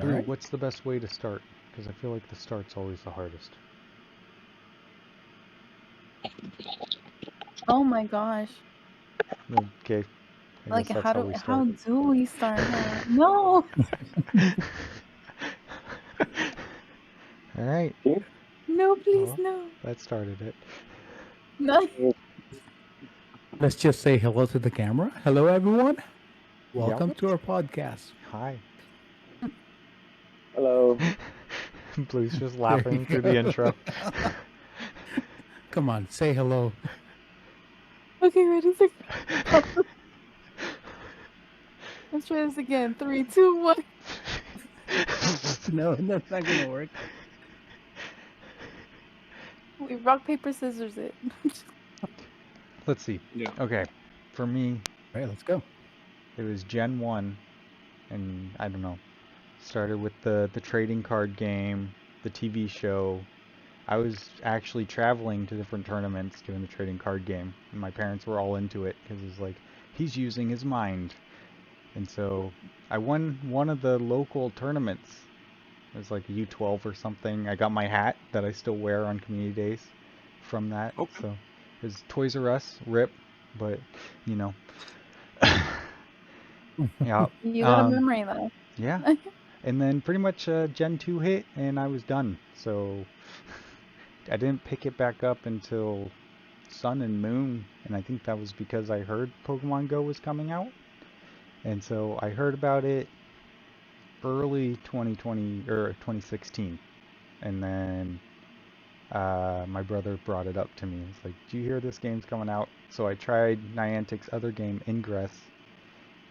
All Ooh, right. what's the best way to start? Because I feel like the start's always the hardest. Oh my gosh. Okay, I Like, guess that's how we how start. do we start, huh? No! All right, No, please, well, no. that started it. No. Let's just say hello to the camera. Hello, everyone. Yep. Welcome to our podcast. Hi. Hello. Blue's just There you laughing through the go. intro. Come on, say hello. Okay, ready, second. Let's try this again. 3, 2, 1. No, that's not gonna work. We rock, paper, scissors it. Let's see. Yeah. Okay, for me, All right, let's go. it was Gen 1, and I don't know. Started with the trading card game, the TV show. I was actually traveling to different tournaments doing the trading card game, and my parents were all into it because it's like, he's using his mind. And so I won one of the local tournaments. It was like a U12 or something. I got my hat that I still wear on community days from that. Okay. So it was Toys R Us, rip, but you know. Yeah. You got a memory, though. Yeah. And then pretty much Gen 2 hit and I was done. So I didn't pick it back up until Sun and Moon, and I think that was because I heard Pokemon Go was coming out. And so I heard about it early 2020 or 2016. And then my brother brought it up to me. He's like, "Do you hear this game's coming out?" So I tried Niantic's other game, Ingress,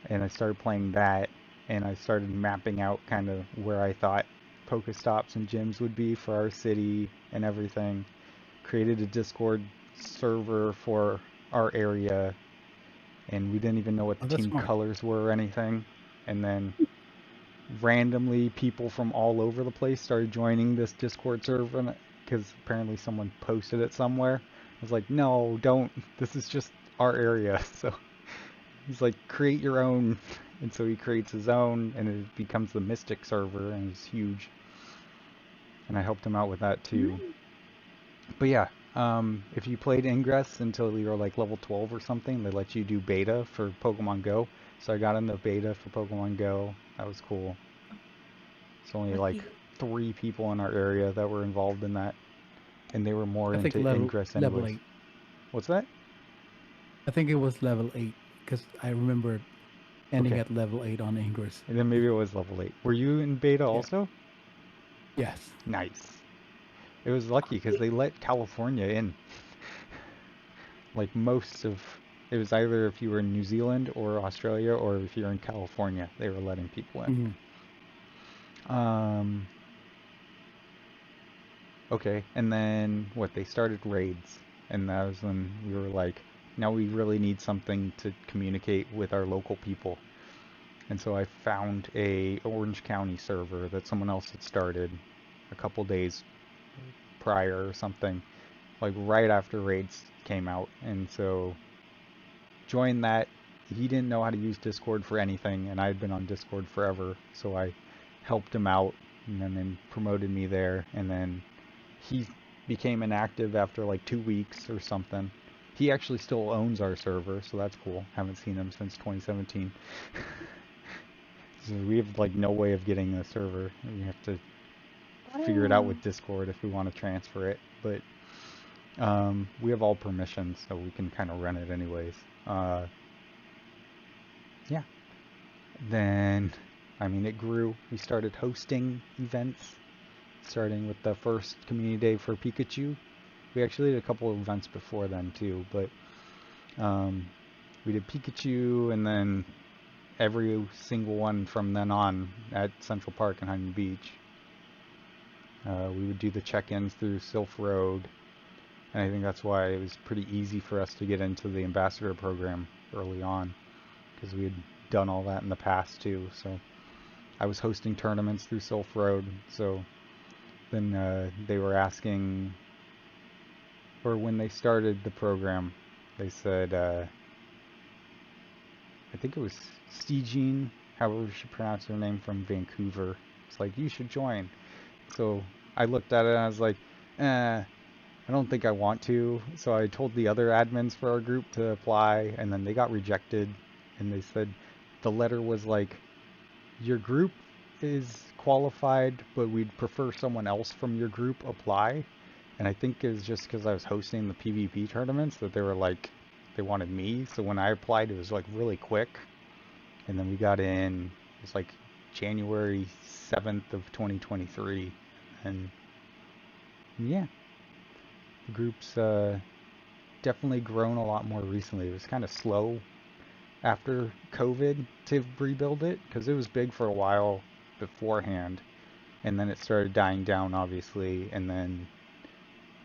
and I started playing that, and I started mapping out kind of where I thought Pokestops and gyms would be for our city and everything. Created a Discord server for our area, and we didn't even know what the Oh, that's team smart. colors were or anything. And then randomly people from all over the place started joining this Discord server because apparently someone posted it somewhere. I was like, no, don't. This is just our area. So he's like, create your own. And so he creates his own, and it becomes the Mystic server, and it's huge. And I helped him out with that too. But yeah, if you played Ingress until you were like level 12 or something, they let you do beta for Pokemon Go. So I got in the beta for Pokemon Go. That was cool. It's only like Lucky. 3 people in our area that were involved in that, and they were more I think into Ingress level anyways. 8. What's that? I think it was level 8 because I remember ending Okay, at level 8 on Ingress. and then maybe it was level 8. Were you in beta Yeah. also? Yes. Nice. It was lucky because they let California in. Like most of, it was either if you were in New Zealand or Australia, or if you're in California, they were letting people in. Mhm. Okay, and then what? They started raids, and that was when we were like, now we really need something to communicate with our local people. And so I found a Orange County server that someone else had started a couple days prior or something, like right after raids came out. And so joined that. He didn't know how to use Discord for anything, and I had been on Discord forever, so I helped him out, and then promoted me there, and then he became inactive after like 2 weeks or something. He actually still owns our server, so that's cool. Haven't seen him since 2017. So we have like no way of getting the server. We have to figure it out with Discord if we want to transfer it. But we have all permissions, so we can kind of run it anyways. Yeah. Then, I mean, it grew. We started hosting events, starting with the first community day for Pikachu. We actually did a couple of events before then too, but we did Pikachu, and then every single one from then on at Central Park and Huntington Beach. We would do the check-ins through Sylph Road, and I think that's why it was pretty easy for us to get into the ambassador program early on, because we had done all that in the past too. So I was hosting tournaments through Sylph Road, so then they were asking, or when they started the program, they said, I think it was Steegene, however she pronounced her name, from Vancouver. It's like, you should join. So I looked at it and I was like, I don't think I want to. So I told the other admins for our group to apply, and then they got rejected. And they said the letter was like, your group is qualified, but we'd prefer someone else from your group apply. And I think it was just because I was hosting the PvP tournaments that they were like, they wanted me. So when I applied, it was like really quick. And then we got in, it was like January 7th of 2023. And yeah, the group's definitely grown a lot more recently. It was kind of slow after COVID to rebuild it because it was big for a while beforehand. And then it started dying down, obviously, and then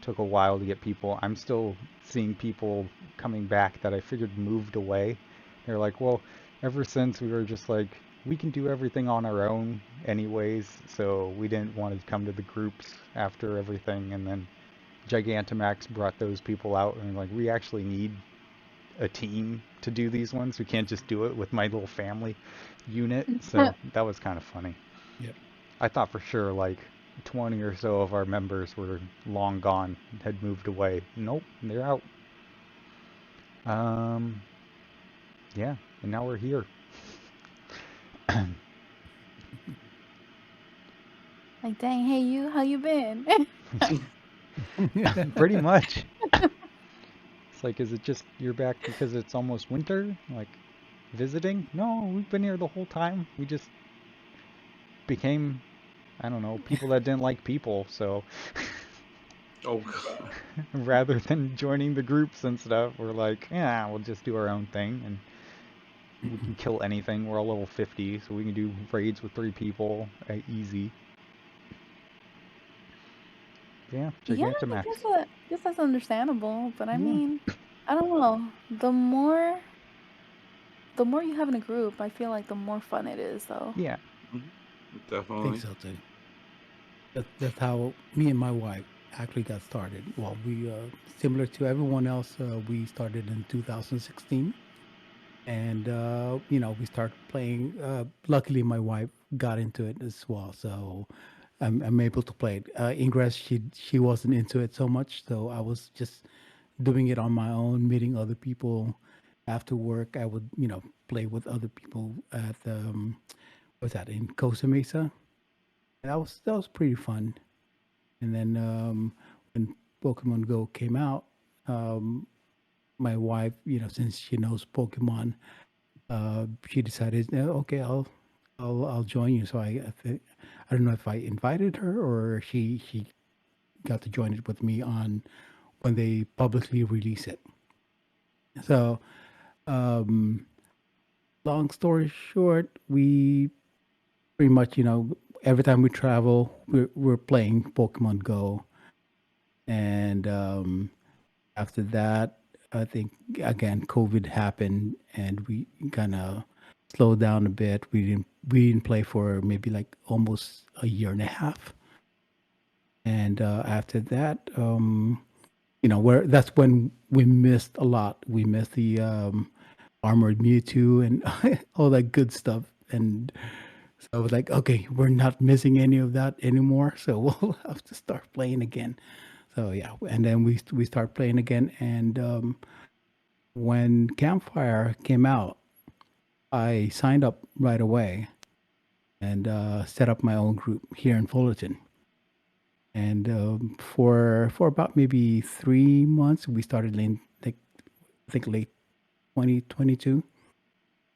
took a while to get people. I'm still seeing people coming back that I figured moved away. They're like, well, ever since we were just like, we can do everything on our own anyways, so we didn't want to come to the groups after everything. And then Gigantamax brought those people out and like, we actually need a team to do these ones. We can't just do it with my little family unit. So that was kind of funny. Yep. I thought for sure like 20 or so of our members were long gone, had moved away. Nope, they're out. Um, yeah, and now we're here. Like, dang, hey you, how you been? Pretty much. It's like, is it just you're back because it's almost winter? Like, visiting? No, we've been here the whole time. We just became, I don't know, people that didn't like people, so Oh God. rather than joining the groups and stuff, we're like, yeah, we'll just do our own thing and we can kill anything. We're all level 50, so we can do raids with 3 people easy. Yeah, Yeah, I Gigantamax. guess that's understandable. But I Yeah. mean, I don't know. The more you have in a group, I feel like the more fun it is, though. Yeah. I think Definitely. so too. That's how me and my wife actually got started. Well, we similar to everyone else, we started in 2016, and we started playing. Luckily, my wife got into it as well, so I'm able to play it. Ingress, she wasn't into it so much, so I was just doing it on my own, meeting other people after work. I would play with other people at what's that in Costa Mesa. That was pretty fun. And then when Pokemon Go came out, um, my wife, since she knows Pokemon, she decided, okay, I'll join you. So I don't know if I invited her or she got to join it with me on when they publicly release it. So um, long story short, we pretty much, every time we travel, we're playing Pokemon Go, and after that, I think again COVID happened, and we kind of slowed down a bit. We didn't play for maybe like almost a year and a half, and after that, where that's when we missed a lot. We missed the armored Mewtwo and all that good stuff, and so I was like, okay, we're not missing any of that anymore, so we'll have to start playing again. So yeah, and then we start playing again, and when Campfire came out, I signed up right away and set up my own group here in Fullerton. And for about maybe 3 months, we started in like I think late 2022.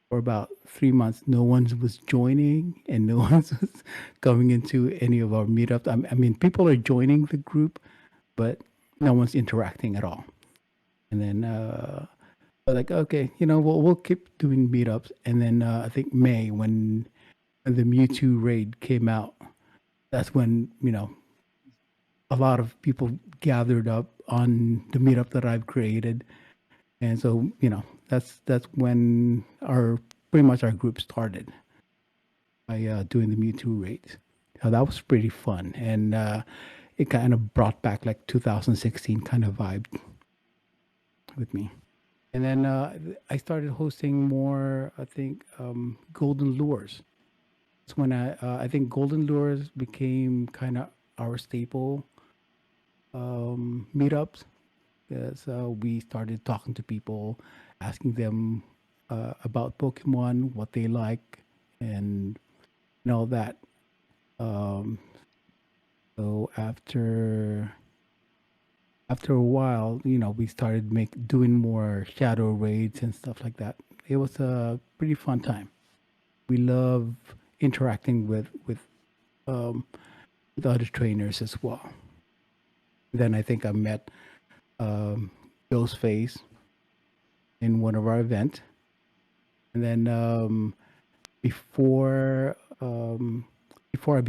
For about 3 months, no one was joining and no one was coming into any of our meetups. I mean, people are joining the group, but no one's interacting at all. And then we're like, okay, we'll keep doing meetups. And then I think May when the Mewtwo raid came out, that's when a lot of people gathered up on the meetup that I've created, and so that's when our pretty much our group started by doing the Mewtwo raids. So that was pretty fun, and it kind of brought back like 2016 kind of vibe with me. And then I started hosting more, I think, Golden Lures. That's when I think Golden Lures became kind of our staple meetups. So we started talking to people, asking them about Pokemon, what they like, and all that. Um, so after a while, we started doing more shadow raids and stuff like that. It was a pretty fun time. We love interacting um, with other trainers as well. Then I think I met um, Joe's Face in one of our events, and then before um, before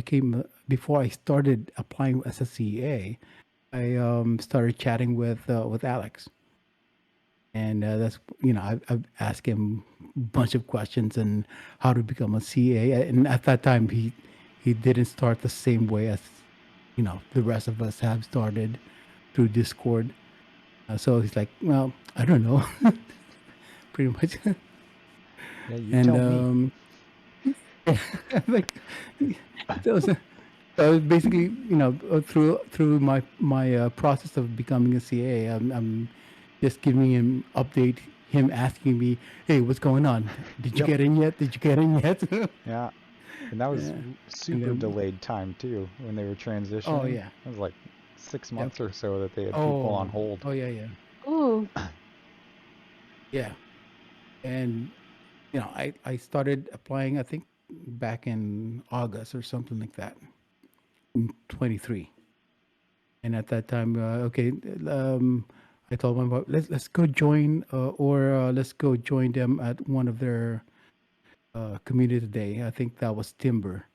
I started applying as a CA, I started chatting with Alex, and that's I've asked him a bunch of questions and how to become a CA. And at that time, he didn't start the same way as the rest of us have started through Discord. So he's like, well, I don't know, pretty much. Yeah, you And tell me. like so, basically, through my process of becoming a CA, I'm just giving him update, him asking me, hey, what's going on? Did you Yep. get in yet? Did you get in yet? Yeah. And that was Yeah. And super then, delayed time too when they were oh transitioning. yeah, It was like six yep. months or so that they had people on Oh, hold. oh yeah, yeah, Ooh. yeah. And I started applying, I think back in August or something like that, in 23. And at that time, okay, I told my wife, let's go join, or let's go join them at one of their community day. I think that was Timber.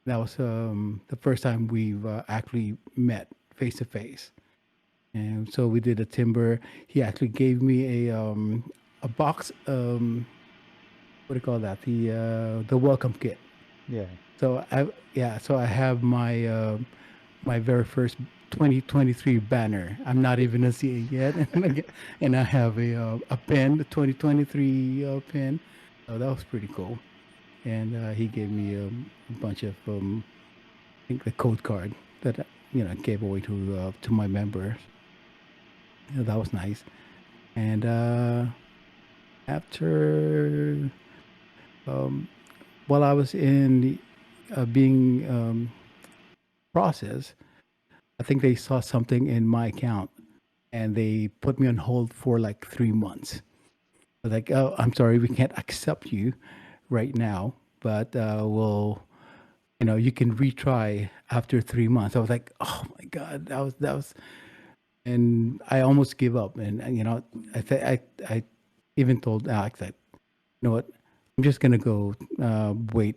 That was the first time we've actually met face to face. And so we did a Timber. He actually gave me a box. What do you call that? The welcome kit. Yeah. So so I have my very first 2023 banner. I'm not even a CA yet, and I have a pen, the 2023 pen. So that was pretty cool. And he gave me a bunch of I think the code card that gave away to my members. That was nice. And after while I was in being processed, I think they saw something in my account and they put me on hold for like 3 months. Like, oh, I'm sorry, we can't accept you right now, but you can retry after 3 months. I was like, oh my god, that was, and I almost give up. And I even told Alex that, you know what, I'm just gonna go wait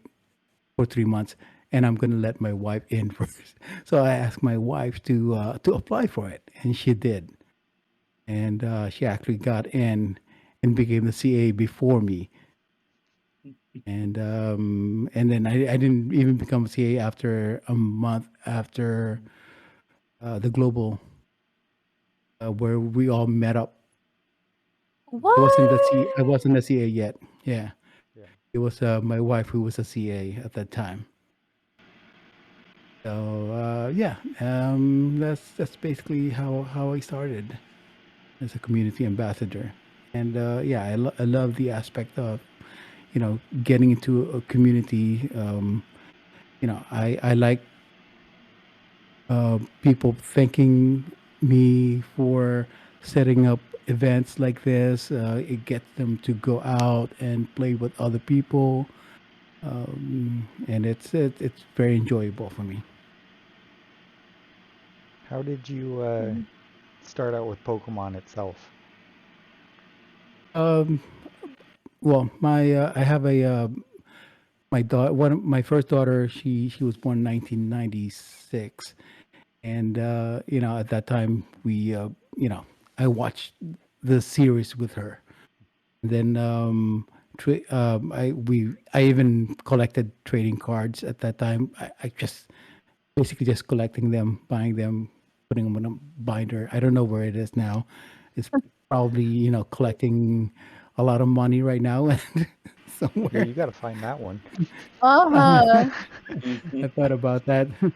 for 3 months, and I'm gonna let my wife in first. So I asked my wife to apply for it, and she did, and she actually got in and became the CA before me. And then I didn't even become a CA after a month after the global where we all met up. I What? wasn't a CA yet. Yeah, Yeah. it was my wife who was a CA at that time. So yeah, that's basically how I started as a community ambassador. And yeah, I love the aspect of getting into a community. I like people thanking me for setting up events like this. It gets them to go out and play with other people, and it's very enjoyable for me. How did you Mm. start out with Pokemon itself? Um, well, I have a my daughter. My first daughter. She was born in 1996, and at that time I watched the series with her. Then I even collected trading cards at that time. I just basically just collecting them, buying them, putting them in a binder. I don't know where it is now. It's probably collecting a lot of money right now. Here, somewhere. you got to find that one. Uh-huh. Mhm. I thought about that. Some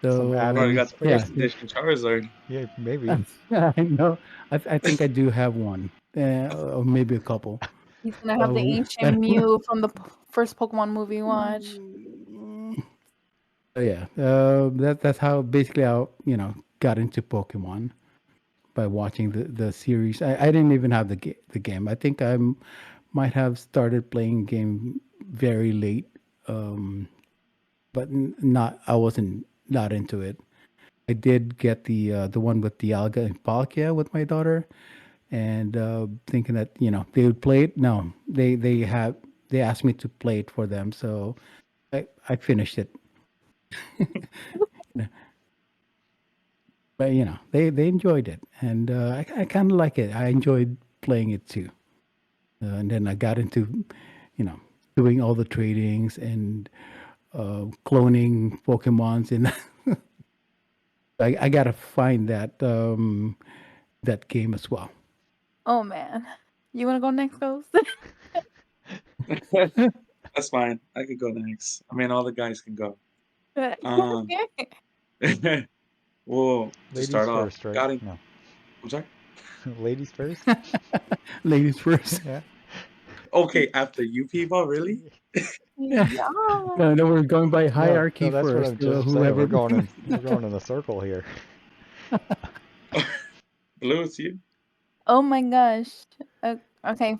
So Probably add-ins got the yeah, first first. edition Charizard. Yeah, maybe. I know. I think I do have one, or maybe a couple. He's gonna have the ancient But Mew from the first Pokemon movie. Watch. yeah, that's how basically I got into Pokemon by watching the series. I didn't even have the game. I think might have started playing game very late, but not. I wasn't not into it. I did get the one with the Alga and Palkia with my daughter, and thinking that they would play it. No, they asked me to play it for them, so I finished it. But they enjoyed it, and I kind of like it. I enjoyed playing it too, and then I got into you know doing all the tradings and cloning Pokemons, and I gotta find that game as well. Oh man. You wanna go next, Ghost? That's fine. I could go next. I mean, all the guys can go. Um, well, to Ladies start off, first, right? got in. No. I'm sorry. Ladies first? Ladies first. Yeah. Okay, after you people, really? Yeah. Yeah. No, we're going by No, hierarchy no, that's what first. I'm just saying. Whoever. We're going in a circle here. Blue, it's you. Oh my gosh. Okay.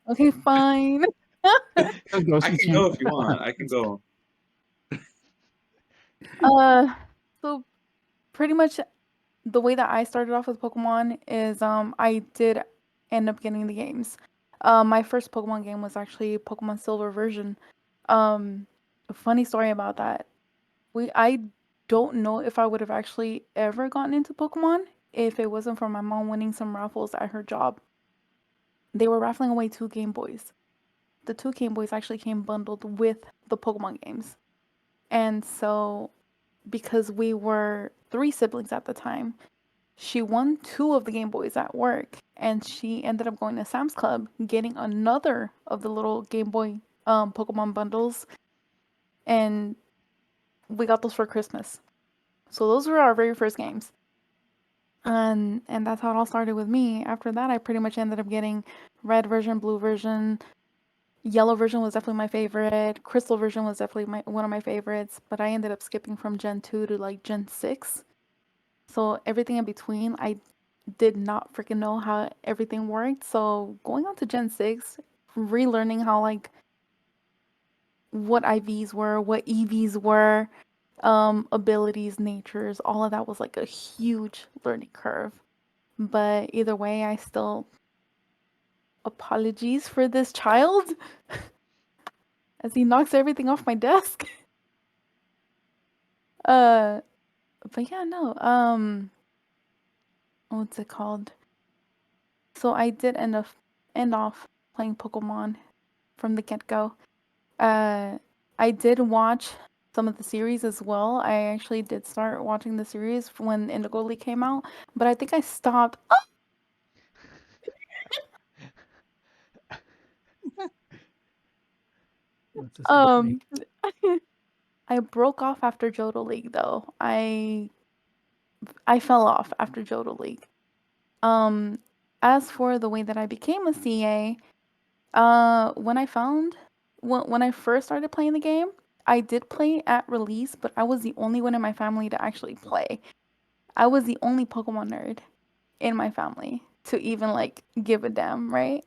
Okay, fine. Goes I with can you. go if you want. I can go. uh, so pretty much the way that I started off with Pokemon is I did end up getting the games. My first Pokemon game was actually Pokemon Silver version. A funny story about that. I don't know if I would have actually ever gotten into Pokemon if it wasn't for my mom winning some raffles at her job. They were raffling away 2 Game Boys. The 2 Game Boys actually came bundled with the Pokemon games. And so because we were 3 siblings at the time, she won 2 of the Game Boys at work, and she ended up going to Sam's Club, getting another of the little Game Boy Pokemon bundles, and we got those for Christmas. So those were our very first games, and that's how it all started with me. After that, I pretty much ended up getting red version, blue version, yellow version was definitely my favorite. Crystal version was definitely one of my favorites, but I ended up skipping from Gen 2 to like Gen 6. So everything in between, I did not freaking know how everything worked. So going on to Gen 6, relearning how like what IVs were, what EVs were, abilities, natures, all of that was like a huge learning curve. But either way, I still apologies for this child as he knocks everything off my desk. Uh but yeah, no. What's it called? So I did end off playing Pokemon from the get-go. Uh, I did watch some of the series as well. I actually did start watching the series when Indigo League came out, but I think I stopped. What's this Um, snake? I broke off after Johto League though. I fell off after Johto League. Um, as for the way that I became a CA, when I found when I first started playing the game, I did play at release, but I was the only one in my family to actually play. I was the only Pokemon nerd in my family to even like give a damn, right?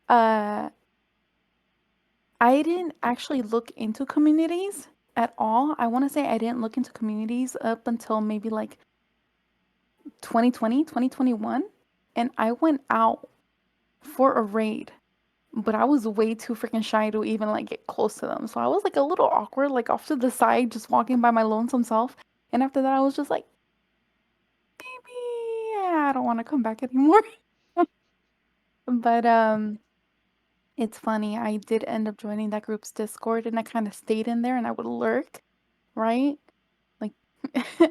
Uh, I didn't actually look into communities at all. I want to say I didn't look into communities up until maybe like 2020, 2021, and I went out for a raid, but I was way too freaking shy to even like get close to them. So I was like a little awkward, like off to the side, just walking by my lonesome self. And after that, I was just like, maybe I don't want to come back anymore. But it's funny. I did end up joining that group's Discord, and I kind of stayed in there, and I would lurk, right? Like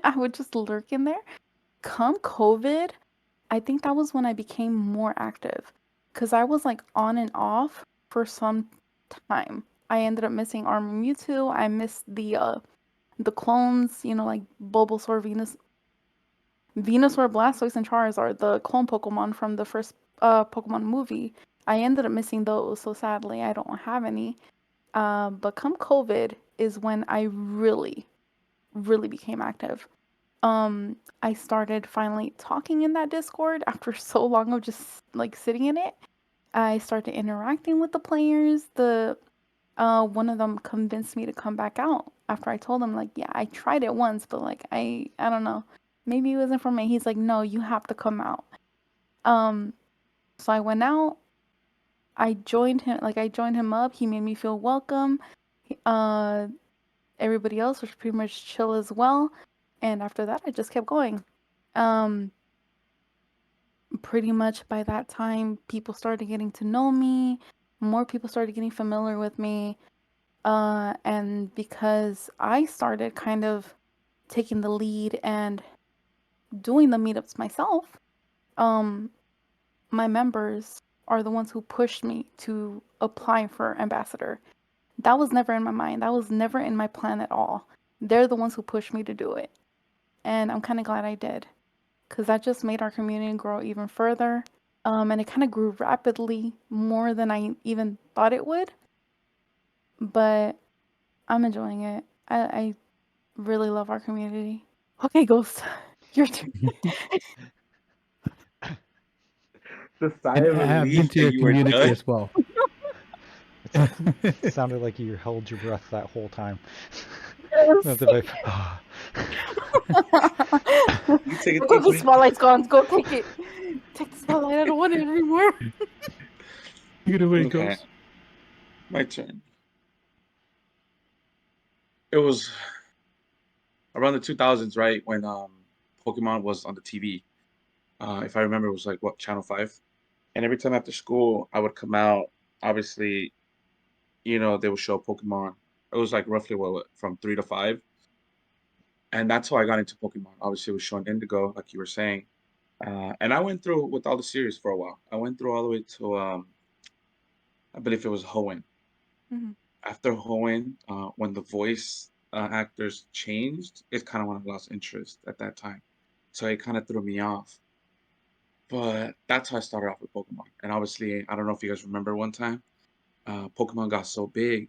I would just lurk in there. Come COVID, I think that was when I became more active, because I was like on and off for some time. I ended up missing Arm and Mewtwo. I missed the clones, like Bulbasaur, Venusaur, Blastoise, and Charizard, the clone Pokemon from the first Pokemon movie. I ended up missing those, so sadly I don't have any. But come COVID is when I really, really became active. I started finally talking in that Discord after so long of just like sitting in it. I started interacting with the players. The one of them convinced me to come back out after I told him like, yeah, I tried it once, but like I don't know, maybe it wasn't for me. He's like, no, you have to come out. Um, so I went out. I joined him. Like I joined him up. He made me feel welcome. Uh, Everybody else was pretty much chill as well. And after that, I just kept going. Um, Pretty much by that time, people started getting to know me. More people started getting familiar with me. And because I started kind of taking the lead and doing the meetups myself, um, my members are the ones who pushed me to apply for ambassador. That was never in my mind. That was never in my plan at all. They're the ones who pushed me to do it. And I'm kind of glad I did because that just made our community grow even further. And it kind of grew rapidly more than I even thought it would. But I'm enjoying it. I really love our community. Okay, Ghost, your turn. The sigh And of I have been relief to that your you were community done. as well. It sounded like you held your breath that whole time. Yes. Not the like, You take it, Okay, the Tiffany. spotlight's gone. Go take it. Take the spotlight. I don't want it anymore. Take it away, Okay, Ghost. my turn. It was around the 2000s, right, when Pokemon was on the TV. If I remember, it was like what, Channel 5. And every time after school, I would come out. Obviously, they would show Pokemon. It was like roughly what, from 3 to 5, and that's how I got into Pokemon. Obviously, it was showing Indigo, like you were saying. And I went through with all the series for a while. I went through all the way to I believe it was Hoenn. Mhm. After Hoenn, when the voice actors changed, it kind of when I lost interest at that time. So it kind of threw me off. But that's how I started off with Pokemon. And obviously, I don't know if you guys remember one time, Pokemon got so big.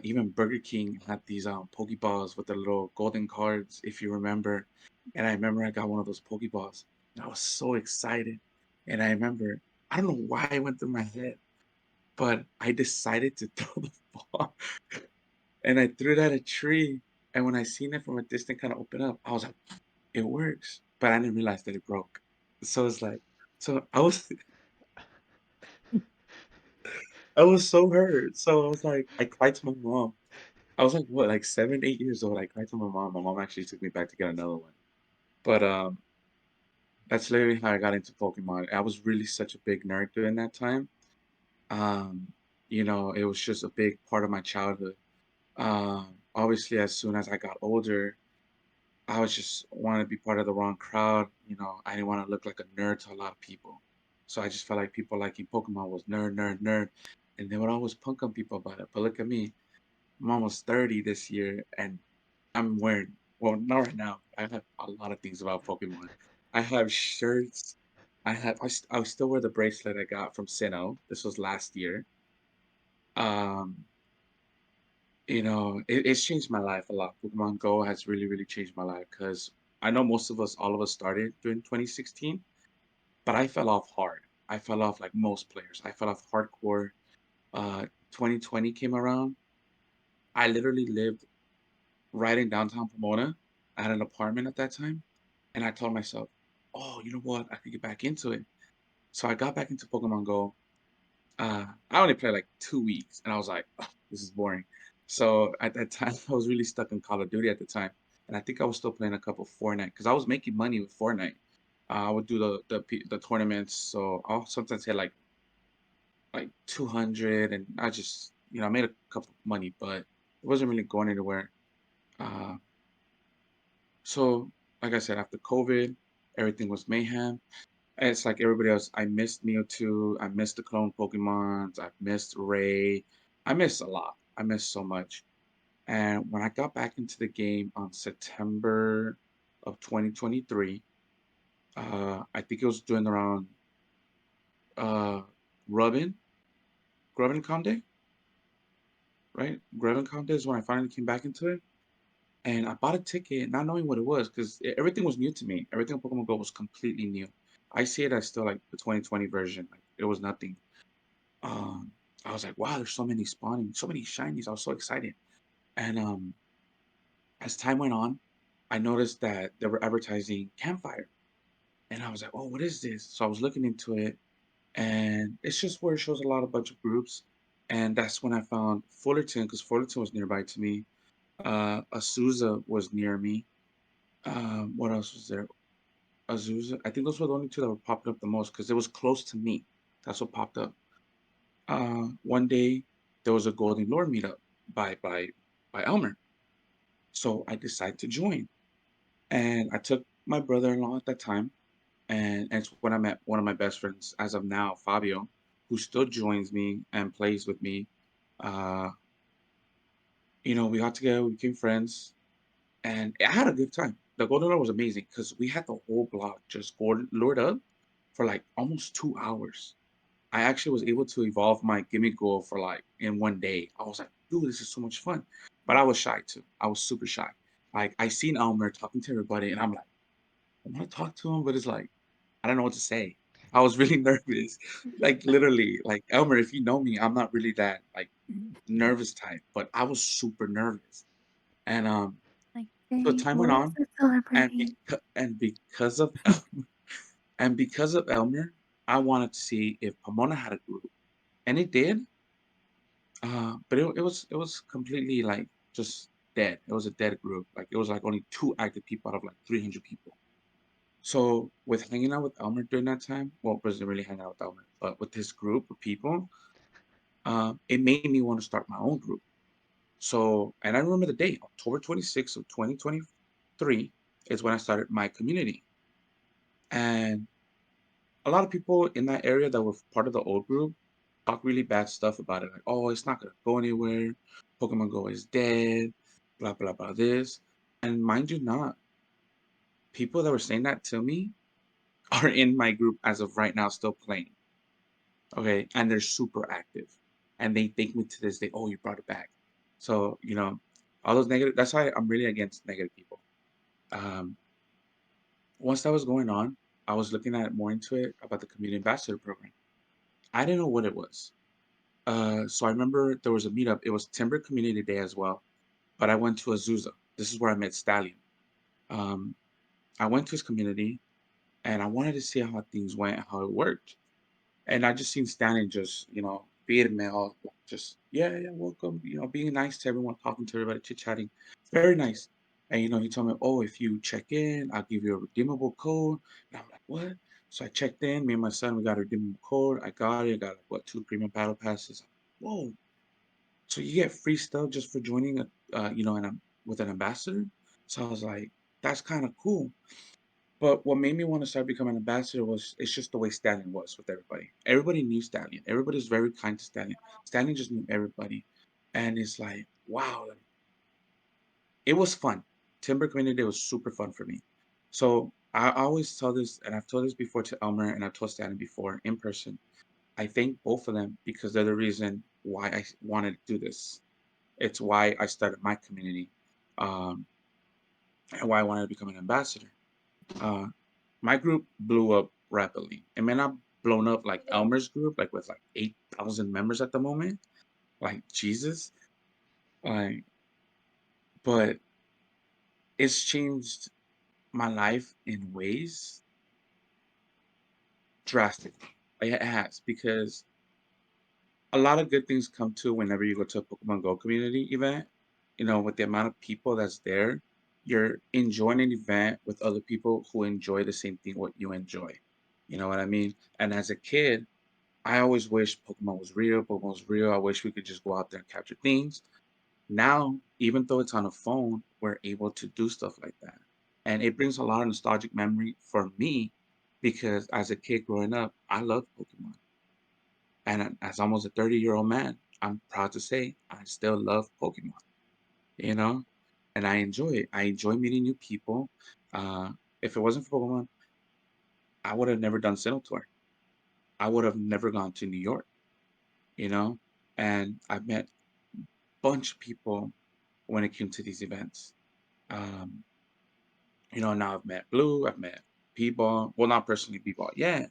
Even Burger King had these Pokeballs with the little golden cards, if you remember. And I remember I got one of those Pokeballs, and I was so excited. And I remember, I don't know why it went through my head, but I decided to throw the ball, and I threw it at a tree. And when I seen it from a distance kind of open up, I was like, it works. But I didn't realize that it broke. So it's like, so I was so hurt. So I was like, I cried to my mom. I was like, what, like 7, 8 years old. I cried to my mom. My mom actually took me back to get another one. But that's literally how I got into Pokemon. I was really such a big nerd during that time. Um, it was just a big part of my childhood. Obviously, as soon as I got older, I was just wanted to be part of the wrong crowd. I didn't want to look like a nerd to a lot of people. So I just felt like people liking Pokemon was nerd, nerd, nerd. And they would always punk on people about it. But look at me. I'm almost 30 this year, and I'm wearing, well, not right now. I have a lot of things about Pokemon. I have shirts. I still wear the bracelet I got from Sinnoh. This was last year. Um, it's changed my life a lot. Pokemon Go has really, really changed my life because I know all of us started during 2016, but I fell off hard. I fell off like most players. I fell off hardcore. 2020 came around. I literally lived right in downtown Pomona. I had an apartment at that time, and I told myself, "Oh, you know what? I could get back into it." So I got back into Pokemon Go. I only played like 2 weeks, and I was like, "Ugh, this is boring." So at that time, I was really stuck in Call of Duty at the time, and I think I was still playing a couple Fortnite because I was making money with Fortnite. I would do the tournaments, so I'll sometimes hit like 200, and I just I made a couple money, but it wasn't really going anywhere. Uh, So, like I said, after COVID, everything was mayhem. And it's like everybody else. I missed Mewtwo. I missed the clone Pokemons. I missed Ray. I miss a lot. I miss so much. And when I got back into the game on September of 2023, I think it was doing around uh Rubbin, Grubbin Conde, right? Grubbin Conde is when I finally came back into it. And I bought a ticket not knowing what it was because everything was new to me. Everything on Pokemon Go was completely new. I see it as still like the 2020 version. Like it was nothing. Um, I was like, wow, there's so many spawning, so many shinies. I was so excited. And as time went on, I noticed that they were advertising Campfire. And I was like, oh, what is this? So I was looking into it, and it's just where it shows a lot of bunch of groups. And that's when I found Fullerton, because Fullerton was nearby to me. Azusa was near me. What else was there? Azusa. I think those were the only two that were popping up the most because it was close to me. That's what popped up. One day there was a Golden Lore meetup by by by Elmer, so I decided to join, and I took my brother-in-law at that time, and it's when I met one of my best friends as of now, Fabio, who still joins me and plays with me. Uh, we got together, we became friends, and I had a good time. The Golden Lore was amazing because we had the whole block just lured up for like almost 2 hours. I actually was able to evolve my gimme goal for like in one day. I was like, dude, this is so much fun. But I was shy too. I was super shy. Like I seen Elmer talking to everybody, and I'm like, I want to talk to him, but it's like I don't know what to say. I was really nervous. Like literally, like Elmer, if you know me, I'm not really that like nervous type, but I was super nervous. And Like, so "Hey, time went what is on, a and celebrity?" because of Elmer, I wanted to see if Pomona had a group, and it did. But it was completely like just dead. It was a dead group. Like it was like only two active people out of like 300 people. So with hanging out with Elmer during that time, well, wasn't really hanging out with Elmer, but with this group of people, it made me want to start my own group. So, and I remember the date, October 26th of 2023 is when I started my community. And a lot of people in that area that were part of the old group talk really bad stuff about it. Like, oh, it's not gonna go anywhere. Pokemon Go is dead. Blah blah blah. This, and mind you, not people that were saying that to me are in my group as of right now, still playing. Okay, and they're super active, and they thank me to this day. Oh, you brought it back. So all those negative. That's why I'm really against negative people. Um, Once that was going on, I was looking at more into it about the community ambassador program. I didn't know what it was. So I remember there was a meetup. It was Timber Community Day as well, but I went to Azusa. This is where I met Stallion. Um, I went to his community, and I wanted to see how things went, how it worked. And I just seen Stallion just, being all just, yeah, yeah, welcome, being nice to everyone, talking to everybody, chit-chatting. Very nice. And, he told me, oh, if you check in, I'll give you a redeemable code. And I'm like, what? So I checked in. Me and my son, we got a redeemable code. I got it. I got, like, what, two premium battle passes. Whoa. So you get free stuff just for joining with an ambassador. So I was like, that's kind of cool. But what made me want to start becoming an ambassador was it's just the way Stallion was with everybody. Everybody knew Stallion. Everybody's very kind to Stallion. Stallion just knew everybody, and it's like wow, like, it was fun. Timber Community Day was super fun for me. So I always tell this, and I've told this before to Elmer, and I've told Stallion before in person. I thank both of them because they're the reason why I wanted to do this. It's why I started my community, um, and why I wanted to become an ambassador. Uh, my group blew up rapidly. It may not blown up like Elmer's group, like with like 8,000 members at the moment. Like Jesus, like, but it's changed my life in ways drastically. Like, it has because a lot of good things come to whenever you go to a Pokemon Go community event. With the amount of people that's there, you're enjoying an event with other people who enjoy the same thing what you enjoy. You know what I mean? And as a kid, I always wish Pokemon was real. Pokemon was real. I wish we could just go out there and capture things. Now, even though it's on a phone, we're able to do stuff like that. And it brings a lot of nostalgic memory for me because as a kid growing up, I loved Pokemon. And as almost a 30-year-old man, I'm proud to say I still love Pokemon, you know, and I enjoy it. I enjoy meeting new people. Uh, if it wasn't for Pokemon, I would have never done Sinnoh Tour. I would have never gone to New York, you know, and I've met a bunch of people when it came to these events. Um, now I've met Blue, I've met P-Ball. Well, not personally P-Ball, yeah,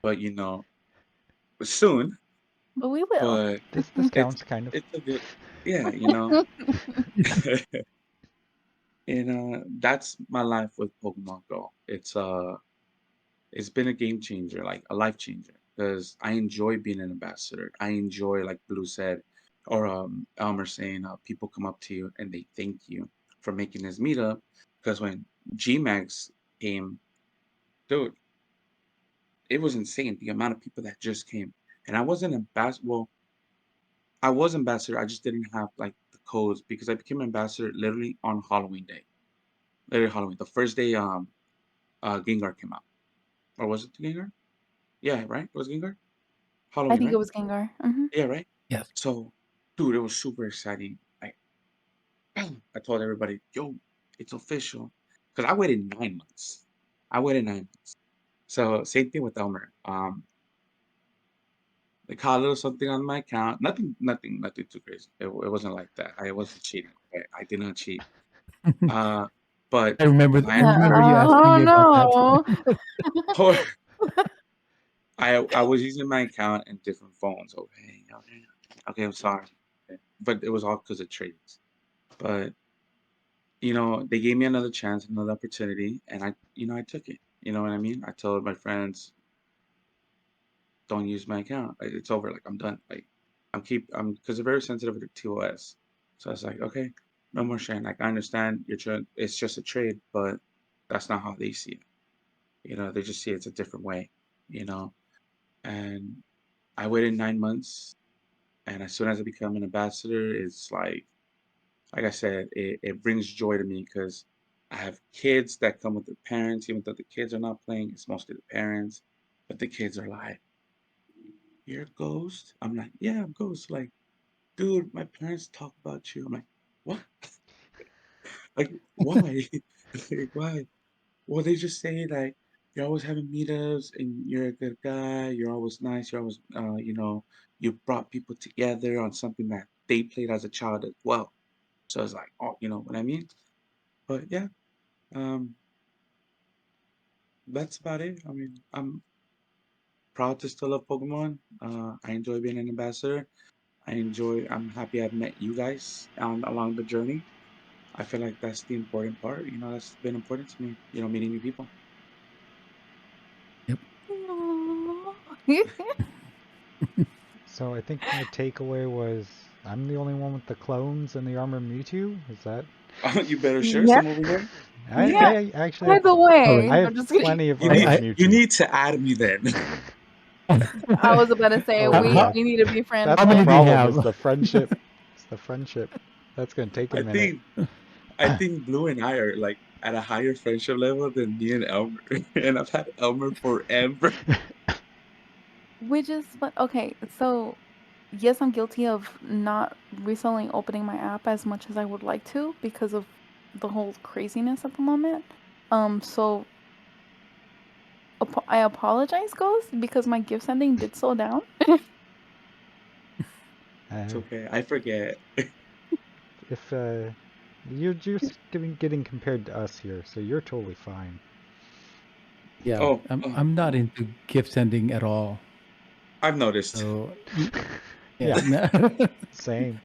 but soon. But we will. But This it's counts, kind of. it's a good, yeah, that's my life with Pokemon Go. It's been a game changer, like a life changer, because I enjoy being an ambassador. I enjoy, like Blue said, or Elmer saying, people come up to you and they thank you for making this meetup. Because when GMAX came, dude, it was insane the amount of people that just came. And I wasn't ambassador. Well, I was ambassador. I just didn't have like the codes because I became ambassador literally on Halloween day. Literally Halloween, the first day Gengar came out, or was it Gengar? Yeah, right. It was Gengar. I Halloween, think it right? was Gengar. Yeah, right. Yes. So, dude, it was super exciting. Like, I told everybody, "Yo, it's official," because I waited 9 months. I waited 9 months. So same thing with Elmer. They caught a little something on my account. Nothing too crazy. It wasn't like that. I wasn't cheating. I did not cheat. Uh, but I remember I my remember you anniversary, asking Oh me about that. no. or I was using my account in different phones. Okay, okay, okay. I'm sorry, okay. But it was all because of trades. But they gave me another chance, another opportunity, and I took it. You know what I mean? I told my friends, don't use my account. Like, it's over. Like, I'm done. Like, I'm because they're very sensitive to TOS. So I was like, okay, no more sharing. Like, I understand you're trying. It's just a trade, but that's not how they see it. They just see it's a different way. You know, and I waited 9 months, and as soon as I become an ambassador, it's like I said, it brings joy to me because I have kids that come with their parents, even though the kids are not playing, it's mostly the parents. But the kids are like, "You're a ghost?" I'm like, "Yeah, I'm ghost." Like, dude, my parents talk about you. I'm like, what? Like, why? Like, why? Well, they just say like you're always having meetups and you're a good guy. You're always nice. You're always, you brought people together on something that they played as a child as well. So it's like, oh, you know what I mean? But yeah, um, that's about it. I mean, I'm proud to still love Pokemon. I enjoy being an ambassador. I'm happy I've met you guys along the journey. I feel like that's the important part. That's been important to me, meeting new people. Yep. So I think my takeaway was I'm the only one with the clones and the armored Mewtwo. Is that? You better share Yeah. some over here. Yeah. I actually By have the All way, right. I I'm have just kidding. plenty of You armored need I you Mewtwo. need to add me then. I was about to say Oh we yeah, how we need to be friends that's how the many then. do you problem. Is have? the friendship. It's the friendship. That's gonna take a I minute. think I think Blue and I are like at a higher friendship level than me and Elmer, and I've had Elmer forever. Which is but okay, so yes, I'm guilty of not recently opening my app as much as I would like to because of the whole craziness at the moment. So I apologize, Ghost, because my gift sending did slow down. It's uh, okay. I forget. if you're just getting compared to us here, so you're totally fine. Yeah, Oh, I'm not oh, into gift sending at all. I've noticed. So yeah, Yeah, no. same.